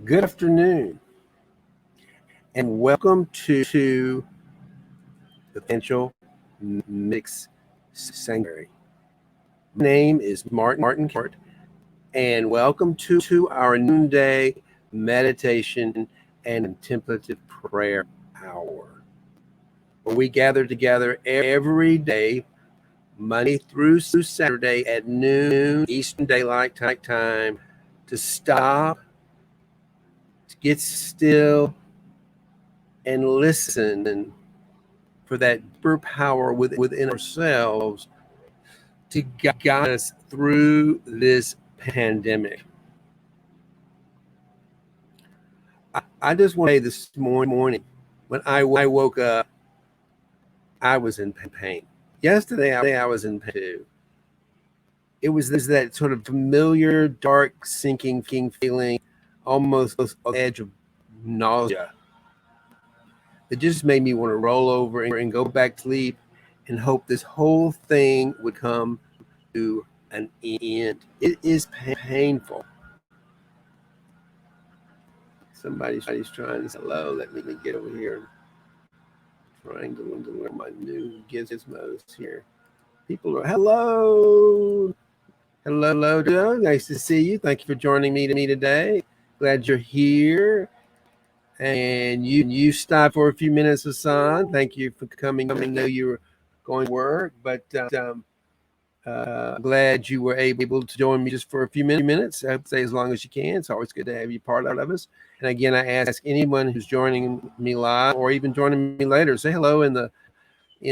Good afternoon, and welcome to the Potential Mix Sanctuary. My name is Martin Kart, and welcome to our noonday meditation and contemplative prayer hour, where we gather together every day, Monday through Saturday at noon Eastern Daylight Time, to stop, to get still, and listen for that deeper power within ourselves to guide us through this pandemic. I just want to say this morning, when I woke up, I was in pain. Yesterday, I was in pain too. It was that sort of familiar, dark, sinking feeling, almost on the edge of nausea. It just made me want to roll over and go back to sleep and hope this whole thing would come to an end. It is painful. Somebody's trying to say hello. Let me get over here. Trying to learn my new gizmos here. People are hello. Hello, Joe. Nice to see you. Thank you for joining me today. Glad you're here. And you stopped for a few minutes, Hassan. Thank you for coming. I know you were going to work, but glad you were able to join me just for a few minutes. I'd say as long as you can. It's always good to have you part of us. And again, I ask anyone who's joining me live or even joining me later, say hello in the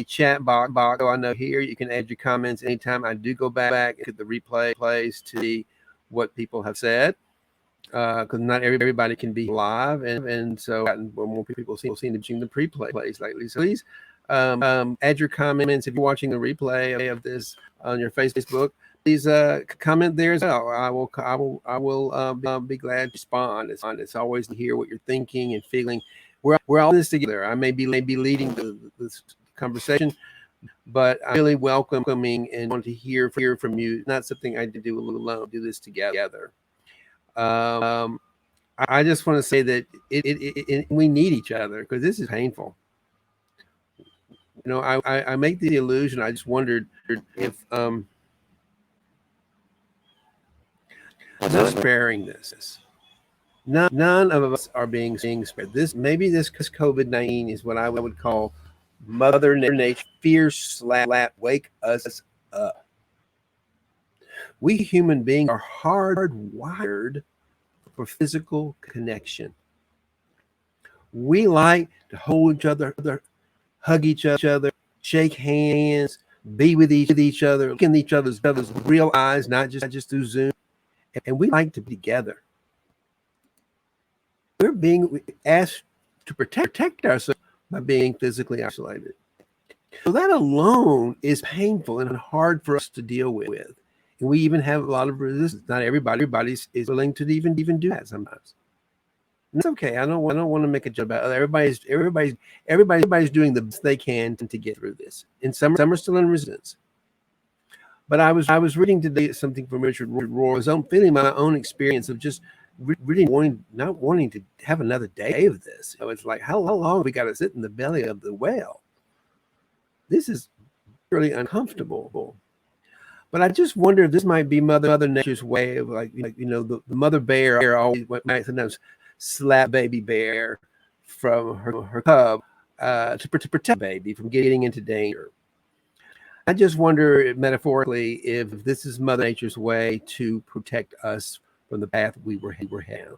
chat box. I know here you can add your comments anytime. I do go back at the replays to see what people have said, because not everybody can be live, and so more people seem to be the pre-plays lately. So please add your comments if you're watching the replay of this on your Facebook. Please comment there as well. I will be glad to respond. It's always to hear what you're thinking and feeling. We're all in this together. I may be leading this conversation, but I'm really welcoming and want to hear from you. It's not something I do alone. Do this together. I just want to say that we need each other because this is painful. I make the illusion. I just wondered if not sparing this. None of us are being spared. This COVID-19 is what I would call Mother Nature fierce slap. Wake us up. We human beings are hardwired for physical connection. We like to hold each other, hug each other, shake hands, be with each other, look in each other's real eyes, not just through Zoom. And we like to be together. We're being asked to protect ourselves by being physically isolated. So that alone is painful and hard for us to deal with. And we even have a lot of resistance. Not everybody is willing to even do that sometimes. And it's okay. I don't want to make a joke about it. Everybody's doing the best they can to get through this. And some are still in resistance. But I was reading today something from Richard Rohr's own feeling, my own experience of just really not wanting to have another day of this. So it's like, how long have we got to sit in the belly of the whale? This is really uncomfortable. But I just wonder if this might be Mother Nature's way of the mother bear always might sometimes slap baby bear from her cub to protect the baby from getting into danger. I just wonder metaphorically if this is Mother Nature's way to protect us from the path we were heading.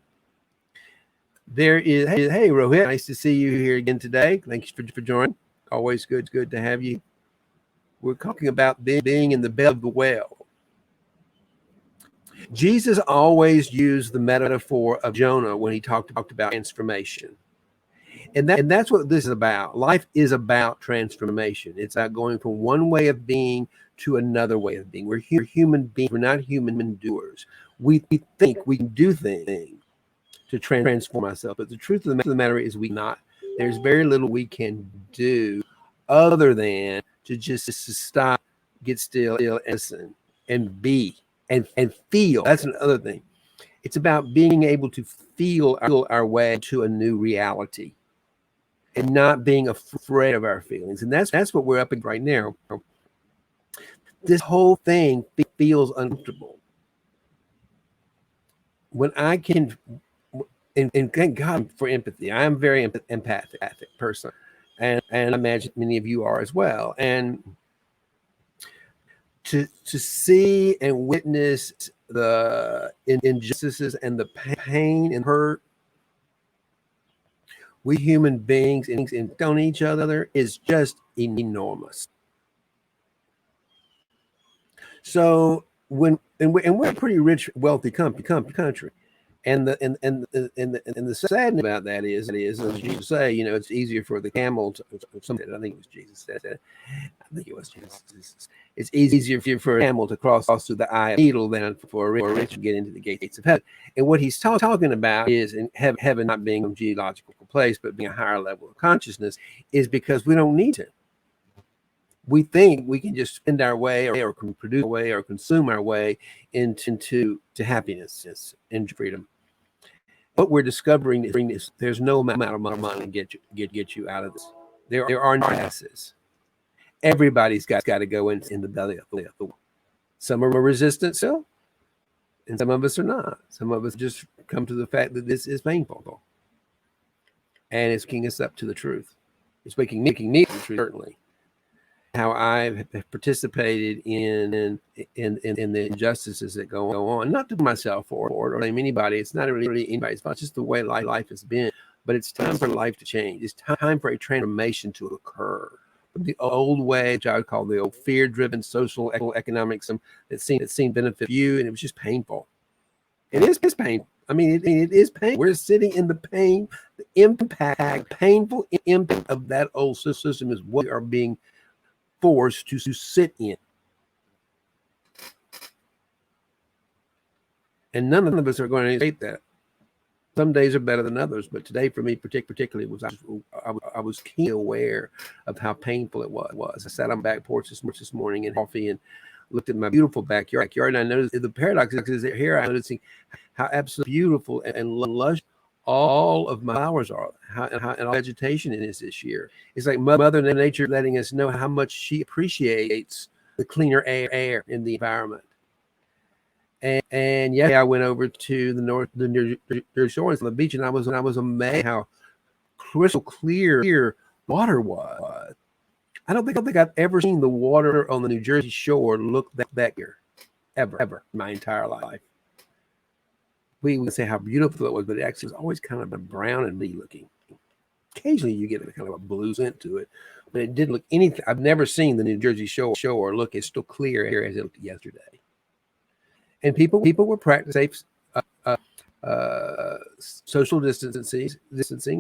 There is hey Rohit, nice to see you here again today. Thanks for joining. Always good to have you. We're talking about being in the belly of the whale. Jesus always used the metaphor of Jonah when he talked about transformation. And that's what this is about. Life is about transformation. It's about going from one way of being to another way of being. We're human beings. We're not human doers. We think we can do things to transform ourselves. But the truth of the matter is we not. There's very little we can do other than to just stop, get still, and listen, and be, and feel. That's another thing. It's about being able to feel our way to a new reality and not being afraid of our feelings. And that's what we're up against right now. This whole thing feels uncomfortable. When I can, and thank God for empathy. I am a very empathic person, and I imagine many of you are as well. And to see and witness the injustices and the pain and hurt we human beings inflict on each other is just enormous. So we're a pretty rich, wealthy country, and the sad about that is as you say, you know, it's easier for the camel to. I think it was Jesus said that. I think it was Jesus. It's easier for a camel to cross through the eye of a needle than for a rich to get into the gates of heaven. And what he's talking about is in heaven not being a geological place, but being a higher level of consciousness, is because we don't need to. We think we can just spend our way or produce our way or consume our way into happiness and freedom. What we're discovering is there's no amount of money to get you out of this. There are no passes. Everybody's got to go in the belly of the world. Some are resistant still, and some of us are not. Some of us just come to the fact that this is painful, and it's waking us up to the truth. It's waking me to the truth, certainly. How I've participated in the injustices that go on, not to myself or blame anybody. It's not really anybody's fault. It's just the way life has been. But it's time for life to change. It's time for a transformation to occur. The old way, which I would call the old fear-driven social economics, that seemed benefit you, and it was just painful. It is painful. I mean, it is pain. We're sitting in the pain, the impact, painful impact of that old system is what we are being forced to sit in. And none of us are going to escape that. Some days are better than others, but today for me particularly I was keenly aware of how painful it was. I sat on back porch this morning and coffee and looked at my beautiful backyard, and I noticed the paradox is that here I'm noticing how absolutely beautiful and lush all of my flowers are, and all vegetation is this year. It's like Mother Nature letting us know how much she appreciates the cleaner air in the environment. And yeah, I went over to the New Jersey shores on the beach, and I was amazed how crystal clear water was. I don't think I've ever seen the water on the New Jersey shore look that clear, ever in my entire life. We would say how beautiful it was, but it actually was always kind of a brown and blue looking. Occasionally you get a kind of a blue scent to it, but it didn't look anything. I've never seen the New Jersey shore look as still clear here as it looked yesterday. And people were practicing social distancing,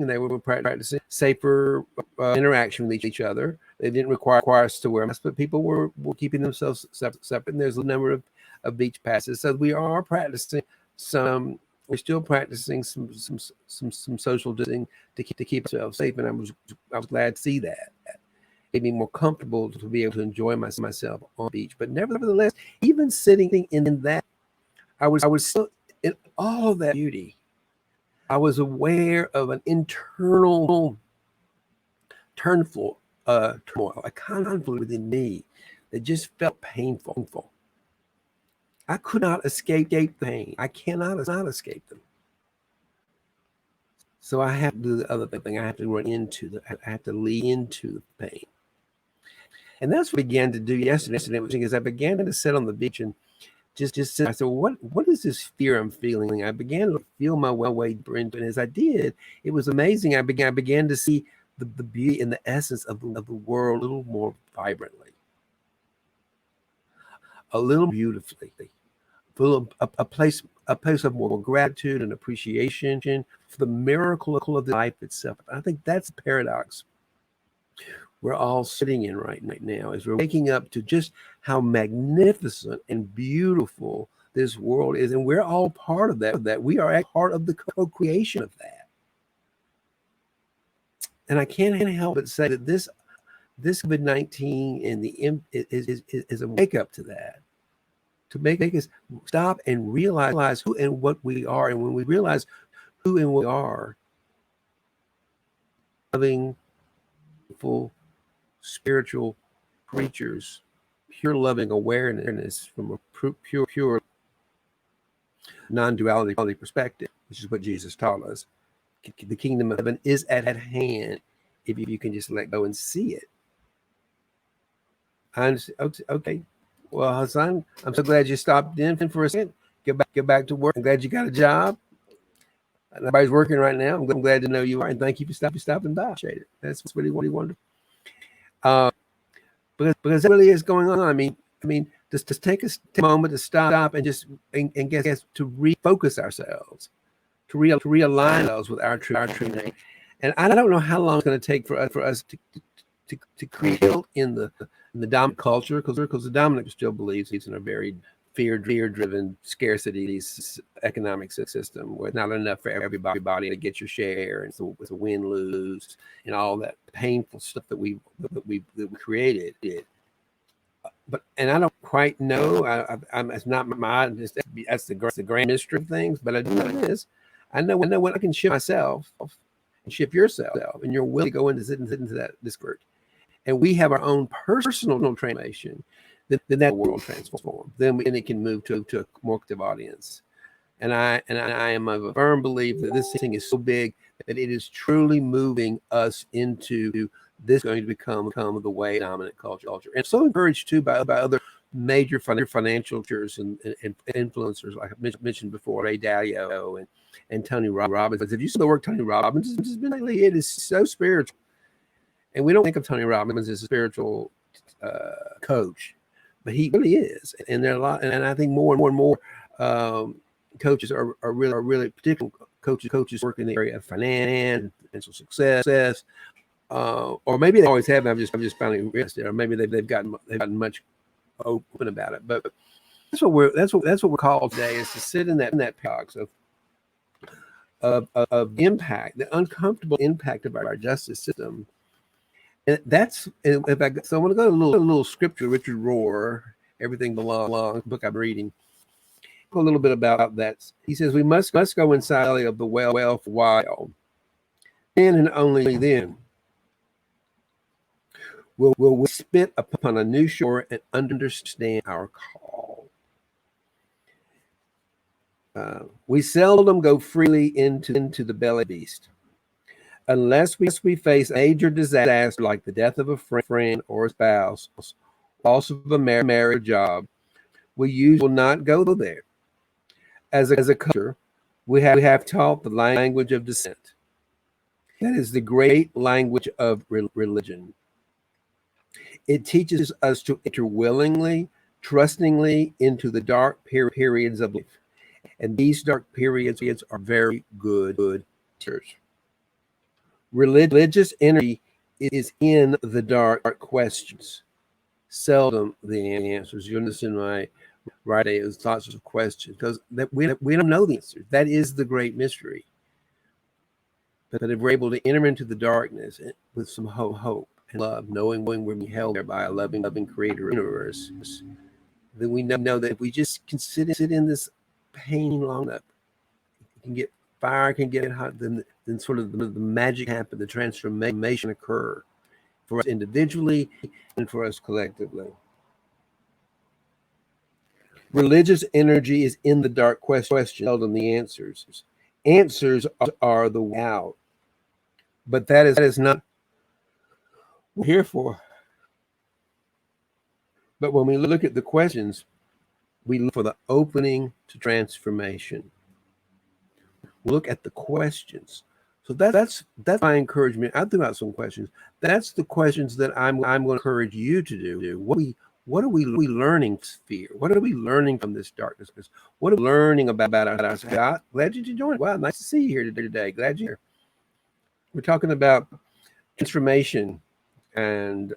and they were practicing safer interaction with each other. They didn't require us to wear masks, but people were keeping themselves separate. And there's a number of beach passes, so we are practicing some. We're still practicing some social distancing to keep ourselves safe. And I was glad to see that. It made me more comfortable to be able to enjoy myself on the beach. But nevertheless, even sitting in that, I was still in all of that beauty. I was aware of an internal turmoil, a conflict within me that just felt painful. I could not escape the pain. I cannot escape them. So I have to do the other thing. I have to run into I have to lean into the pain. And that's what I began to do yesterday. Because I began to sit on the beach and just sit. I said, well, what is this fear I'm feeling? I began to feel my way into it. And as I did, it was amazing. I began to see the beauty and the essence of the world a little more vibrantly, a little beautifully, full of a place of more gratitude and appreciation for the miracle of life itself. I think that's the paradox we're all sitting in right now, is we're waking up to just how magnificent and beautiful this world is, and we're all part of that. We are part of the co-creation of that. And I can't help but say that this COVID-19 and is a wake up to that. to make us stop and realize who and what we are. And when we realize who and what we are, loving, full, spiritual creatures, pure loving awareness from a pure non-duality perspective, which is what Jesus taught us. The kingdom of heaven is at hand if you can just let go and see it. Okay. Well, Hassan, I'm so glad you stopped in for a second. Get back to work. I'm glad you got a job. Everybody's working right now. I'm glad to know you are, and thank you for stopping by. I appreciate it. That's really wonderful. Because that really is going on. I mean, just take a moment to stop and just and guess to refocus ourselves, to realign ourselves with our true nature. And I don't know how long it's going to take for us to create in the dominant culture, because the dominant still believes he's in a very fear-driven scarcity economic system where not enough for everybody to get your share, and so it's a win-lose and all that painful stuff that we created. And I don't quite know. It's not that's the grand mystery of things. But I do know this. I know when I can shift myself and shift yourself, and you're willing to go into that discord, and we have our own personal transformation. Then that world transform. Then it can move to a more active audience. And I am of a firm belief that this thing is so big that it is truly moving us into this going to become the way dominant culture. And so encouraged too by other major financial leaders and influencers, like I mentioned before, Ray Dalio and Tony Robbins. If you see the work Tony Robbins has been lately, it is so spiritual. And we don't think of Tony Robbins as a spiritual coach, but he really is. And there are a lot, and I think more and more coaches are really particular coaches work in the area of finance, financial success, or maybe they always have. I'm just finally realized it, or maybe they've gotten much open about it. But that's what we're called today, is to sit in that paradox of impact, the uncomfortable impact of our justice system. And so I want to go to a little scripture, Richard Rohr, Everything Belongs, book I'm reading. A little bit about that. He says we must go inside of the well for a while. Then and only then will we spit upon a new shore and understand our call. We seldom go freely into the belly of the beast. Unless we face a major disaster like the death of a friend or a spouse, loss of a marriage job, we usually will not go there. As a culture, we have taught the language of dissent. That is the great language of religion. It teaches us to enter willingly, trustingly into the dark periods of life. And these dark periods are very good teachers. Religious energy is in the dark questions, seldom the answers. You understand my right? It was lots of questions because we don't know the answers. That is the great mystery. But if we're able to enter into the darkness with some hope and love, knowing we're being held there by a loving creator of the universe, then we know that if we just can sit in this pain long enough, fire can get hot, then sort of the magic happen, the transformation occur for us individually and for us collectively. Religious energy is in the dark question, seldom the answers. Answers are the way out, but that is not what we're here for. But when we look at the questions, we look for the opening to transformation. Look at the questions. So that's my encouragement. I threw out some questions. That's the questions that I'm going to encourage you to do. What are we learning fear? What are we learning from this darkness? What are we learning about ourselves? Glad you joined. Wow, nice to see you here today. Glad you're here. We're talking about transformation and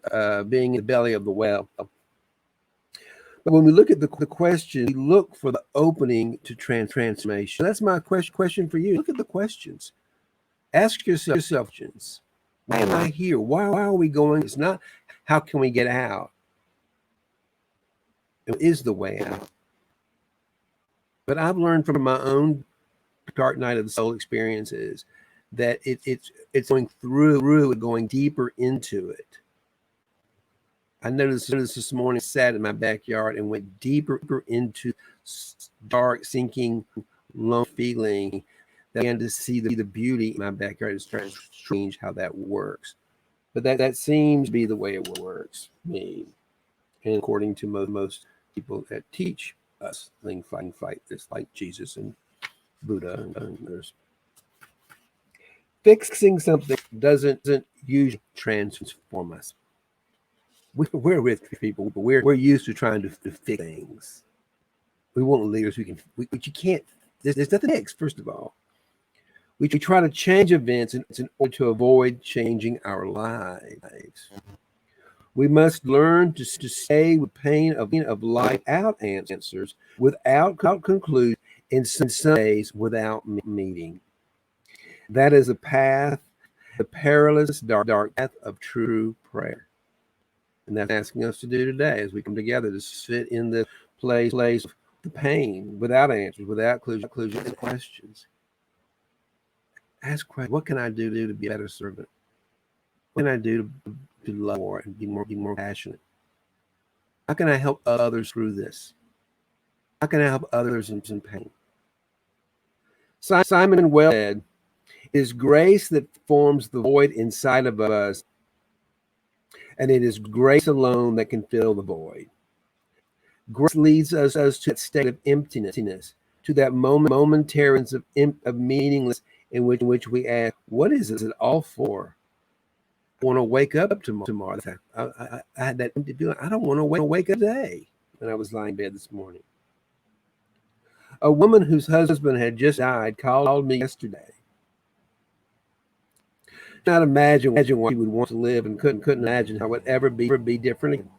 being in the belly of the whale. But when we look at the question, we look for the opening to transformation. That's my question for you. Look at the questions. Ask yourself questions. Why am I here? Why are we going? It's not how can we get out? It is the way out. But I've learned from my own dark night of the soul experiences that it's going through and going deeper into it. I noticed this morning, sat in my backyard and went deeper into dark, sinking, lone feeling. That I began to see the beauty in my backyard. It's strange how that works, but that seems to be the way it works, me, and according to most people that teach us fight this, like Jesus and Buddha and others. Fixing something doesn't usually transform us. We're with people, but we're used to trying to fix things. We want leaders who can, but you can't. There's nothing to fix. First of all, we try to change events in order to avoid changing our lives. We must learn to stay with pain of life without answers, without conclusion, in some days without meeting. That is a path, the perilous, dark path of true prayer. And that's asking us to do today as we come together to sit in the place of the pain without answers, without conclusions and questions. Ask questions. What can I do to be a better servant? What can I do to love more and be more passionate? How can I help others through this? How can I help others in pain? Simon Wells said, "It is grace that forms the void inside of us, and it is grace alone that can fill the void." Grace leads us to that state of emptiness, to that momentary of meaningless in which we ask, what is it all for? I want to wake up tomorrow. I had that empty feeling. I don't want to wake up today when I was lying in bed this morning. A woman whose husband had just died called me yesterday. Not imagine why she would want to live, and couldn't imagine how it would ever be different again.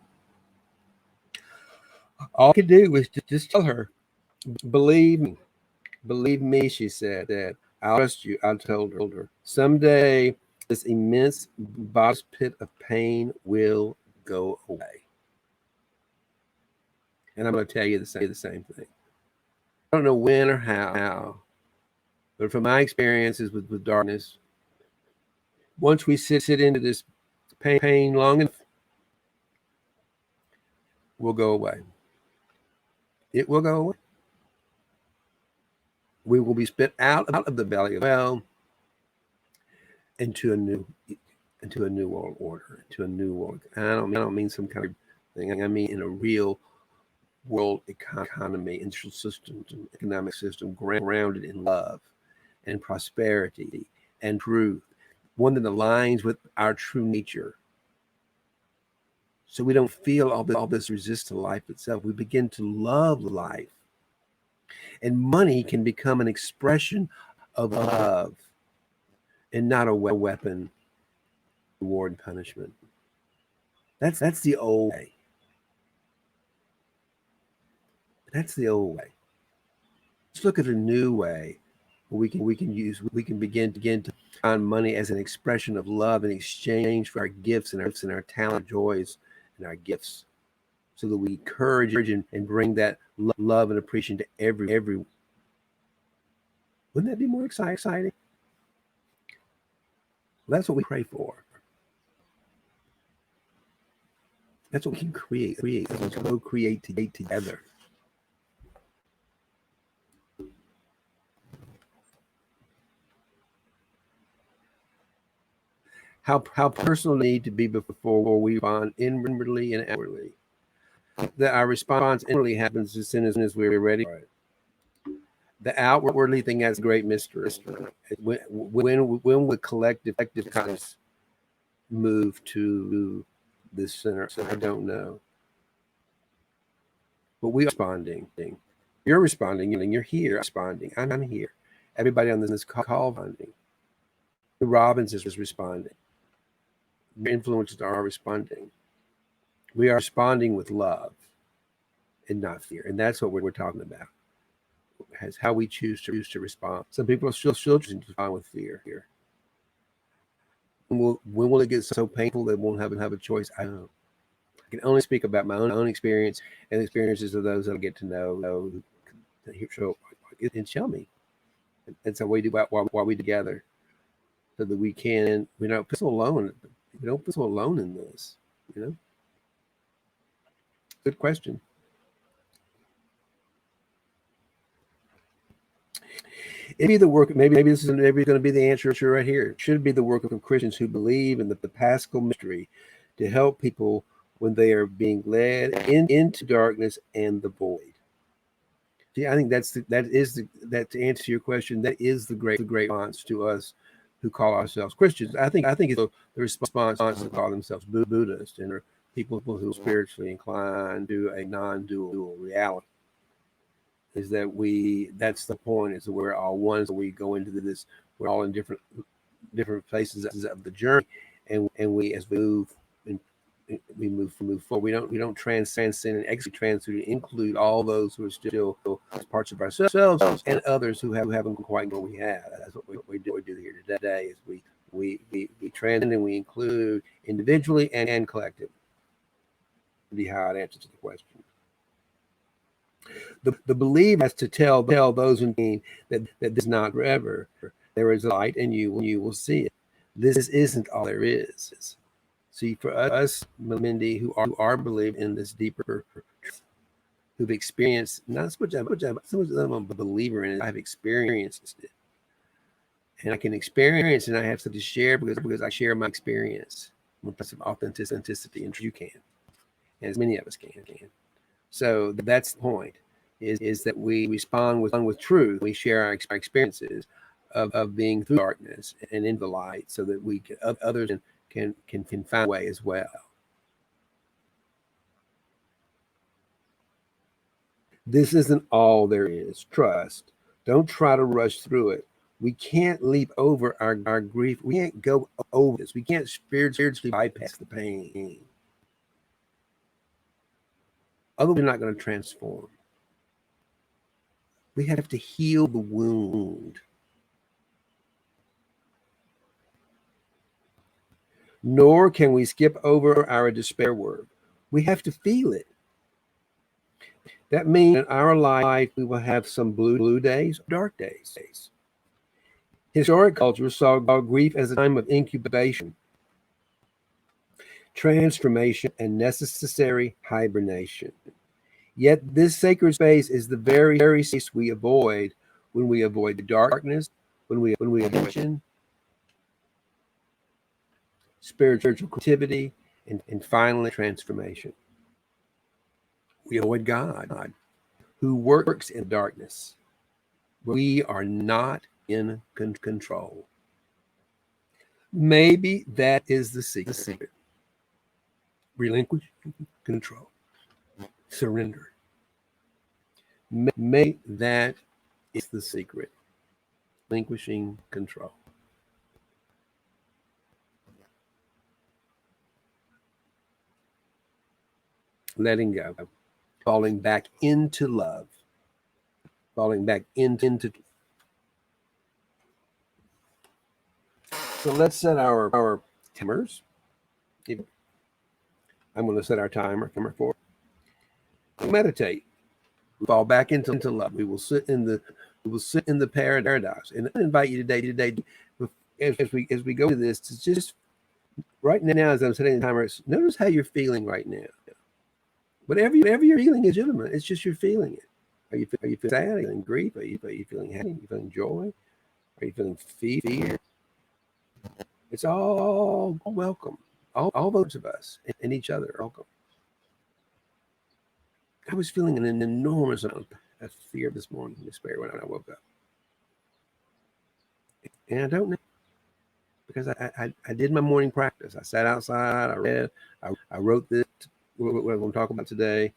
All I could do was just tell her, believe me, she said, that I'll trust you. I told her, someday this immense bottomless pit of pain will go away. And I'm going to tell you the same thing. I don't know when or how, but from my experiences with darkness, once we sit into this pain long enough, will go away. It will go away. We will be spit out of the belly of hell into a new world order, into a new world. And I don't mean some kind of thing. I mean in a real world economy, industrial system, economic system grounded in love and prosperity and truth, one that aligns with our true nature. So we don't feel all this resist to life itself. We begin to love life. And money can become an expression of love and not a weapon, reward, and punishment. That's the old way. That's the old way. Let's look at a new way where we can begin to find money as an expression of love in exchange for our gifts and our talent, joys, and our gifts, so that we encourage and bring that love and appreciation to everyone. Wouldn't that be more exciting? Well, that's what we pray for. That's what we can create. Let's go create together. How personal need to be before we respond inwardly and outwardly. That our response inwardly happens as soon as we're ready for it. The outwardly thing has great mystery. When will collective consciousness move to this center? I don't know. But we are responding. You're responding, and you're here responding. I'm here. Everybody on this call responding. Robbins is responding. Your influencers are responding. We are responding with love and not fear. And that's what we're talking about. Has how we choose to respond. Some people are still choosing to respond with fear here. When will it get so painful they won't have a choice? I don't know. I can only speak about my own experience and the experiences of those that I get to know that show and show me. That's how we do while we together, so that we don't feel alone. We don't feel alone in this. You know, good question. It'd be the work. Maybe this is maybe going to be the answer right here. It should be the work of Christians who believe in the Paschal mystery to help people when they are being led into darkness and the void. See, I think that to answer your question, that is the great response to us who call ourselves Christians. I think it's the response to call themselves Buddhists and are people who are spiritually inclined to a non-dual reality. Is that that's the point, is that we're all one, so we go into this, we're all in different places of the journey, and we, as we move and we move forward, we don't transcend and exit to include all those who are still parts of ourselves and others who haven't quite what we have. That's what we do here today, is we transcend and we include individually and collectively. Be how it answers the question. The believer has to tell those in pain that this is not forever. There is a light, and you will see it. This isn't all there is. See, for us, Mindy, who are believing in this deeper, who've experienced, not so much I'm a believer in it, I've experienced it. And I can experience, and I have something to share because I share my experience with some authenticity, and you can, as many of us can. So that's the point, is that we respond with truth. We share our experiences of being through darkness and in the light, so that we can, others can find a way as well. This isn't all there is. Trust. Don't try to rush through it. We can't leap over our grief. We can't go over this. We can't spiritually bypass the pain. Otherwise, we're not going to transform. We have to heal the wound. Nor can we skip over our despair word. We have to feel it. That means in our life, we will have some blue days, dark days. Historic culture saw grief as a time of incubation, transformation, and necessary hibernation. Yet this sacred space is the very space we avoid when we avoid the darkness, when we avoid spiritual activity, and finally transformation. We avoid God, who works in darkness. We are not in control. Maybe that is the secret. Relinquish control. Surrender. Maybe that is the secret. Relinquishing control. Letting go. Falling back into love. Falling back into. So let's set our timers. I'm going to set our timer for. Meditate. We fall back into love. We will sit in the paradise. And I invite you today, as we go to this, to just right now, as I'm setting the timer, notice how you're feeling right now. Whatever you're feeling is legitimate. It's just you're feeling it. Are you feeling sad? Are you feeling grief? Are you feeling happy? Are you feeling joy? Are you feeling fear? It's all welcome. All those of us and each other are welcome. I was feeling an enormous amount of fear this morning, despair, when I woke up. And I don't know, because I did my morning practice. I sat outside, I read, I wrote this, what I'm going to talk about today.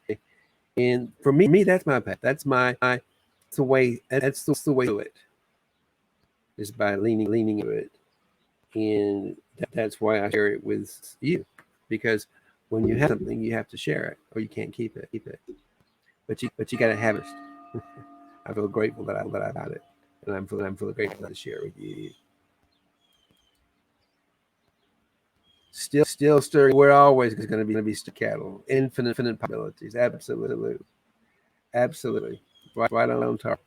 And for me, that's my path. That's the way to do it, is by leaning into it. And that's why I share it with you, because when you have something, you have to share it, or you can't keep it. But you got to have it. I feel grateful that I got it, and I'm feeling grateful to share it with you. Still stirring. We're always going to be cattle. Infinite possibilities. Absolutely. Right on target.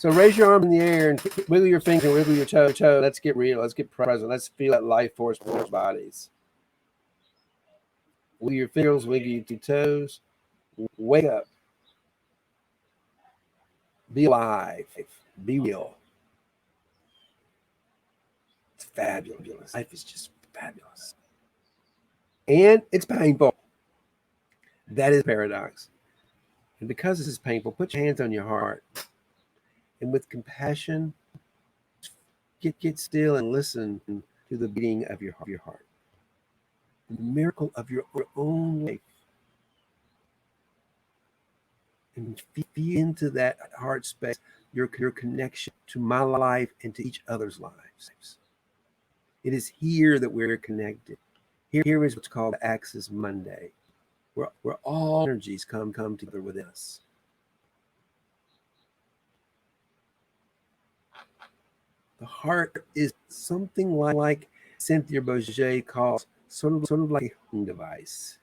So raise your arm in the air and wiggle your fingers and wiggle your toe. Let's get real. Let's get present. Let's feel that life force in our bodies. Wiggle your fingers, wiggle your toes. Wake up. Be alive. Be real. It's fabulous. Life is just fabulous. And it's painful. That is paradox. And because this is painful, put your hands on your heart. And with compassion, get still and listen to the beating of your heart. The miracle of your own life. And feel into that heart space your connection to my life and to each other's lives. It is here that we're connected. Here is what's called Axis Monday, where all energies come together within us. The heart is something like Cynthia Bourget calls sort of like a home device.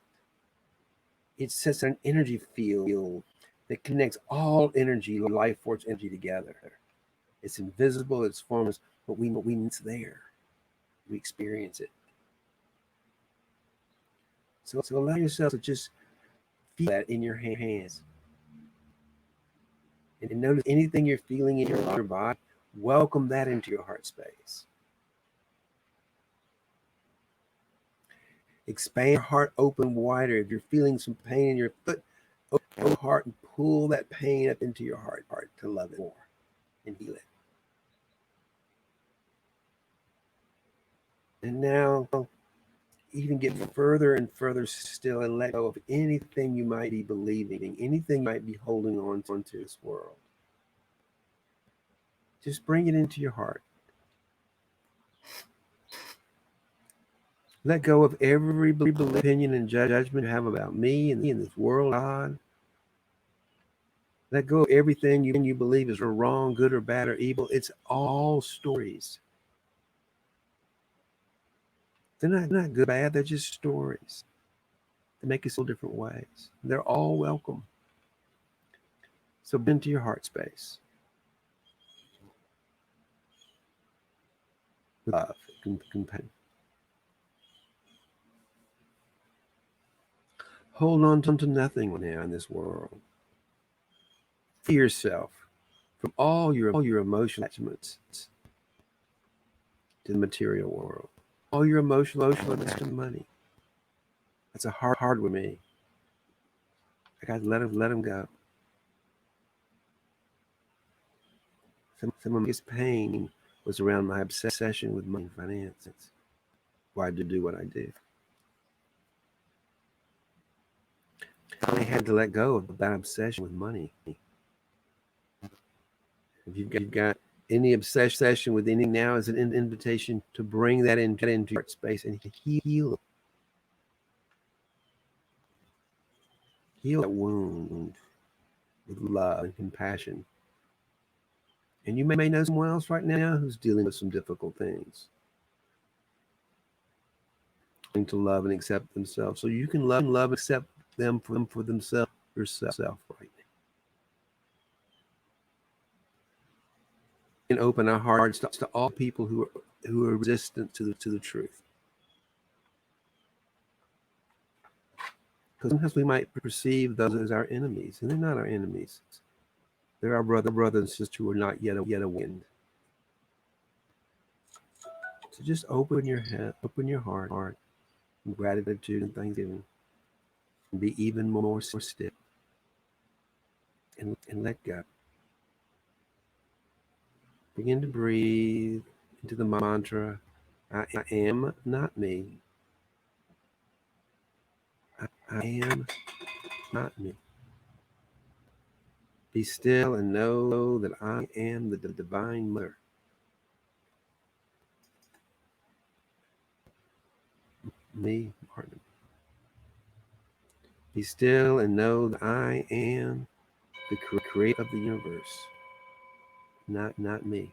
It sets an energy field that connects all energy, life force energy together. It's invisible, it's formless, but we know it's there. We experience it. So allow yourself to just feel that in your hands. And notice anything you're feeling in your body, welcome that into your heart space. Expand your heart open wider. If you're feeling some pain in your foot, open your heart and pull that pain up into your heart to love it more and heal it. And now even get further and further still and let go of anything you might be believing, anything you might be holding on to this world. Just bring it into your heart. Let go of every belief, opinion, and judgment you have about me and this world, God. Let go of everything you believe is wrong, good or bad or evil. It's all stories. They're not good or bad. They're just stories. They make us feel different ways. They're all welcome. So bring into your heart space. Love, compassion. Hold on to nothing now in this world. Free yourself from all your emotional attachments to the material world. All your emotional attachments to money. That's a hard with me. I got to let them go. Some of my biggest pain was around my obsession with money and finances. Why I do what I do. I had to let go of that obsession with money. If you've got any obsession with anything now, is an invitation to bring that into your space and heal that wound with love and compassion. And you may know someone else right now who's dealing with some difficult things. To love and accept themselves, so you can love and accept them for themselves yourself right now. And open our hearts to all people who are resistant to the truth. Because sometimes we might perceive those as our enemies, and they're not our enemies. They're our brothers and sisters who are not yet awakened. So just open your head, open your heart, in gratitude and thanksgiving, and be even more still, and let go. Begin to breathe into the mantra, I am not me. I am not me. Be still and know that I am the Divine Mother. Me, Martin. Be still and know that I am the creator of the universe, not me.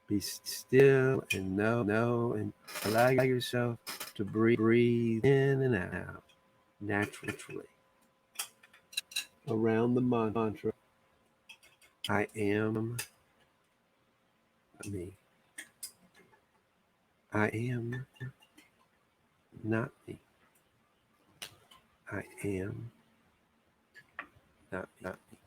Be still and know and allow yourself to breathe in and out naturally around the mantra. I am me. I am not me. I am not me.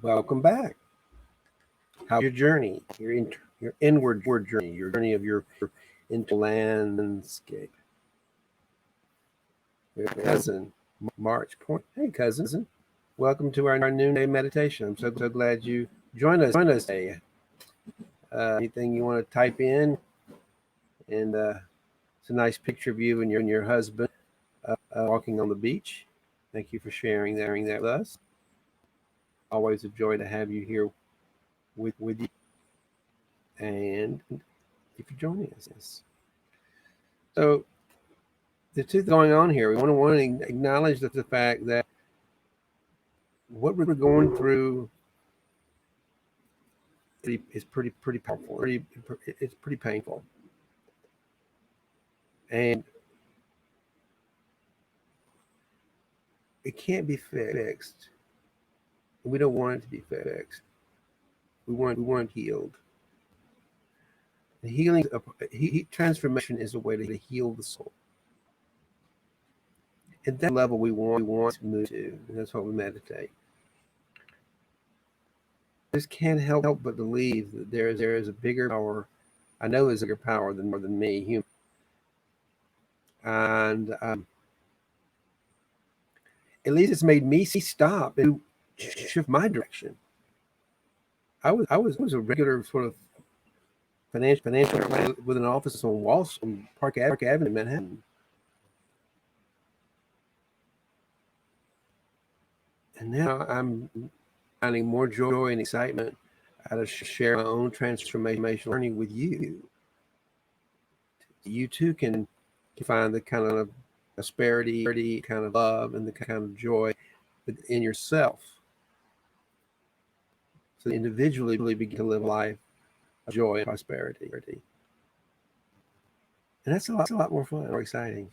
Welcome back. How's your journey? Your inward journey, your journey of your into landscape. Your cousin, March Point. Hey, cousin. Welcome to our noonday meditation. I'm so glad you joined us today. Anything you want to type in? And it's a nice picture of you and your husband walking on the beach. Thank you for sharing that with us. Always a joy to have you here with you. And thank you for joining us. So the two things going on here, we want to acknowledge the fact that what we're going through is pretty powerful. It's pretty painful, and it can't be fixed. We don't want it to be fixed. We want it healed. The transformation is a way to heal the soul. At that level, we want to move to, and that's what we meditate. Just can't help but believe that there is a bigger power. I know there's a bigger power than me, human, and at least it's made me stop and shift my direction. I was a regular sort of financial plan with an office on Park Avenue, Manhattan. And now I'm finding more joy and excitement out of share my own transformational journey with you. You too can find the kind of prosperity, kind of love, and the kind of joy within yourself. So individually begin to live a life of joy and prosperity. And that's a lot more fun, more exciting.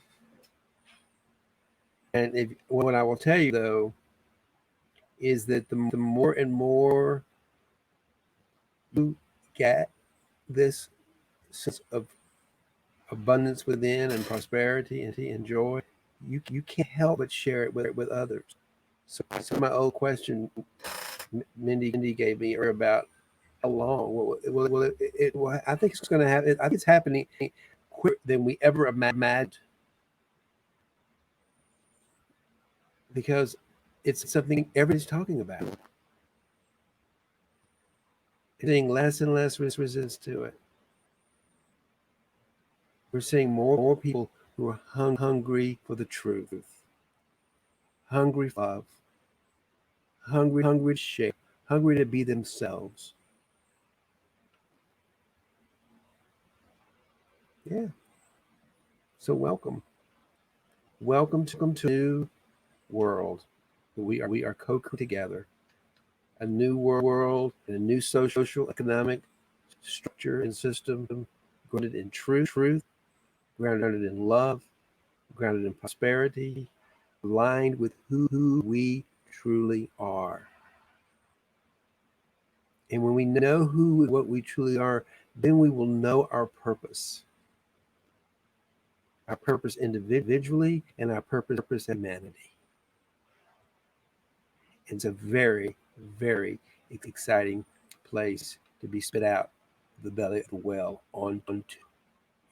And what I will tell you, though, is that the more and more you get this sense of abundance within and prosperity and joy, you can't help but share it with others. So my old question Mindy gave me about how long. Well, I think it's going to happen. I think it's happening quicker than we ever imagined, because it's something everybody's talking about. It's seeing less and less resistance to it. We're seeing more people who are hungry for the truth, hungry for love, hungry to share, hungry to be themselves. Yeah. So welcome to a new world. We are co-creating together a new world and a new social economic structure and system grounded in truth, grounded in love, grounded in prosperity, aligned with who we truly are. And when we know what we truly are, then we will know our purpose individually and our purpose in humanity. It's a very, very exciting place to be spit out of the belly of the well onto,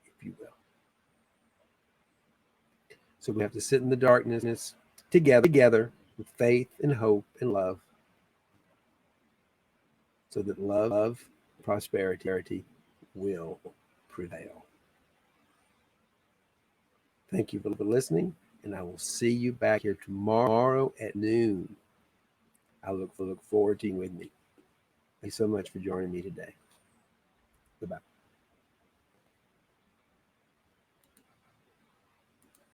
if you will. So we have to sit in the darkness together with faith and hope and love, so that love, prosperity will prevail. Thank you for listening, and I will see you back here tomorrow at noon. I look forward to you with me. Thanks so much for joining me today. Goodbye.